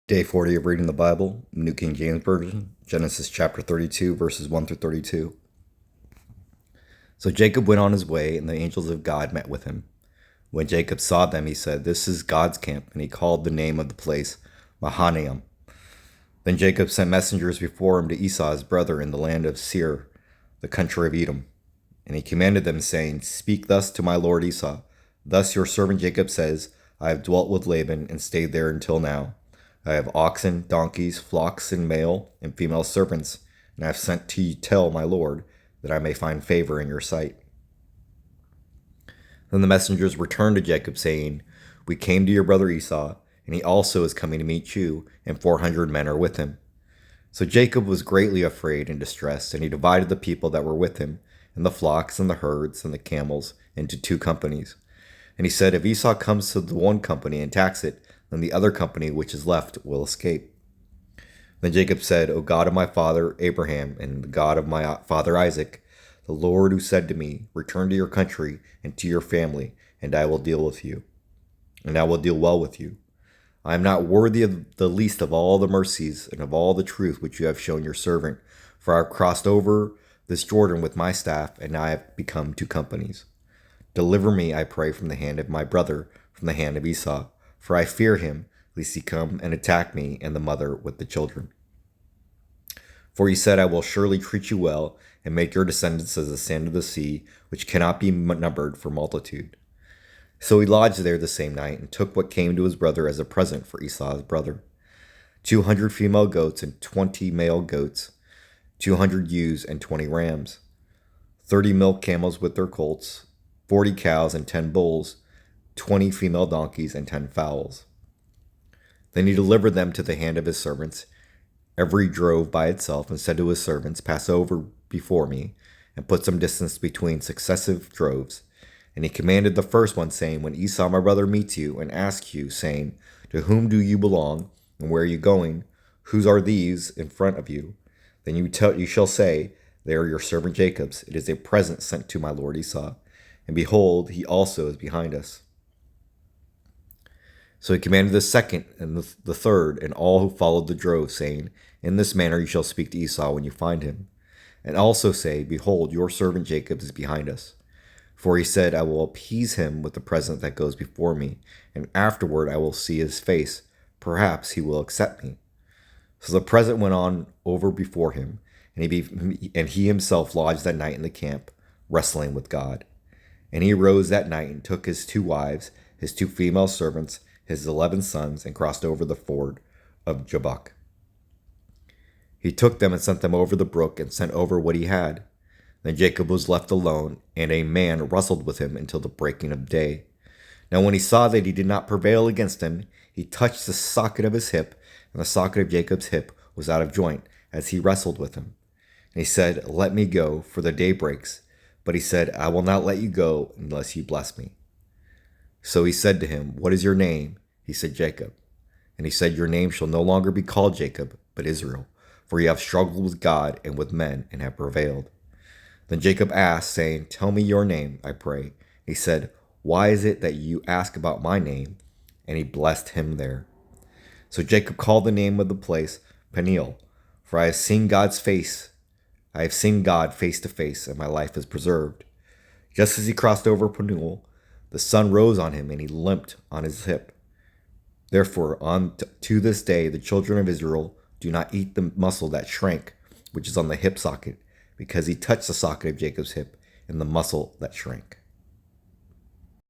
Day 40 of reading the Bible, New King James Version, Genesis chapter 32, verses 1 through 32. So Jacob went on his way, and the angels of God met with him. When Jacob saw them, he said, "This is God's camp," and he called the name of the place Mahanaim. Then Jacob sent messengers before him to Esau his brother in the land of Seir, the country of Edom. And he commanded them, saying, "Speak thus to my lord Esau. Thus your servant Jacob says, I have dwelt with Laban and stayed there until now. I have oxen, donkeys, flocks, and male and female servants, and I have sent to tell my lord, that I may find favor in your sight." Then the messengers returned to Jacob, saying, "We came to your brother Esau, and he also is coming to meet you, and 400 men are with him." So Jacob was greatly afraid and distressed, and he divided the people that were with him, and the flocks, and the herds, and the camels, into 2 companies. And he said, "If Esau comes to the one company and attacks it, then the other company which is left will escape." Then Jacob said, "O God of my father Abraham, and the God of my father Isaac, the Lord who said to me, 'Return to your country and to your family, and I will deal with you, and I will deal well with you.' I am not worthy of the least of all the mercies and of all the truth which you have shown your servant, for I have crossed over this Jordan with my staff, and I have become 2 companies. Deliver me, I pray, from the hand of my brother, from the hand of Esau, for I fear him, lest he come and attack me and the mother with the children. For he said, I will surely treat you well, and make your descendants as the sand of the sea, which cannot be numbered for multitude." So he lodged there the same night, and took what came to his brother as a present for Esau his brother: 200 female goats and 20 male goats, 200 ewes and 20 rams, 30 milk camels with their colts, 40 cows and 10 bulls, 20 female donkeys and 10 fowls. Then he delivered them to the hand of his servants, every drove by itself, and said to his servants, "Pass over before me, and put some distance between successive droves." And he commanded the first one, saying, "When Esau my brother meets you, and asks you, saying, 'To whom do you belong, and where are you going? Whose are these in front of you?' Then you shall say, 'They are your servant Jacob's. It is a present sent to my lord Esau. And behold, he also is behind us.'" So he commanded the second and the third, and all who followed the drove, saying, "In this manner you shall speak to Esau when you find him. And also say, 'Behold, your servant Jacob is behind us.' For he said, I will appease him with the present that goes before me, and afterward I will see his face. Perhaps he will accept me." So the present went on over before him, and he himself lodged that night in the camp, wrestling with God. And he arose that night and took his 2 wives, his 2 female servants, his 11 sons, and crossed over the ford of Jabbok. He took them and sent them over the brook, and sent over what he had. Then Jacob was left alone, and a man wrestled with him until the breaking of day. Now when he saw that he did not prevail against him, he touched the socket of his hip, and the socket of Jacob's hip was out of joint, as he wrestled with him. And he said, "Let me go, for the day breaks." But he said, "I will not let you go unless you bless me." So he said to him, "What is your name?" He said, "Jacob." And he said, "Your name shall no longer be called Jacob, but Israel, for you have struggled with God and with men, and have prevailed." Then Jacob asked, saying, "Tell me your name, I pray." He said, "Why is it that you ask about my name?" And he blessed him there. So Jacob called the name of the place Peniel, for I have seen God's face. I have seen God face to face, and my life is preserved. Just as he crossed over Peniel, the sun rose on him, and he limped on his hip. Therefore, to this day, the children of Israel do not eat the muscle that shrank, which is on the hip socket, because he touched the socket of Jacob's hip and the muscle that shrank.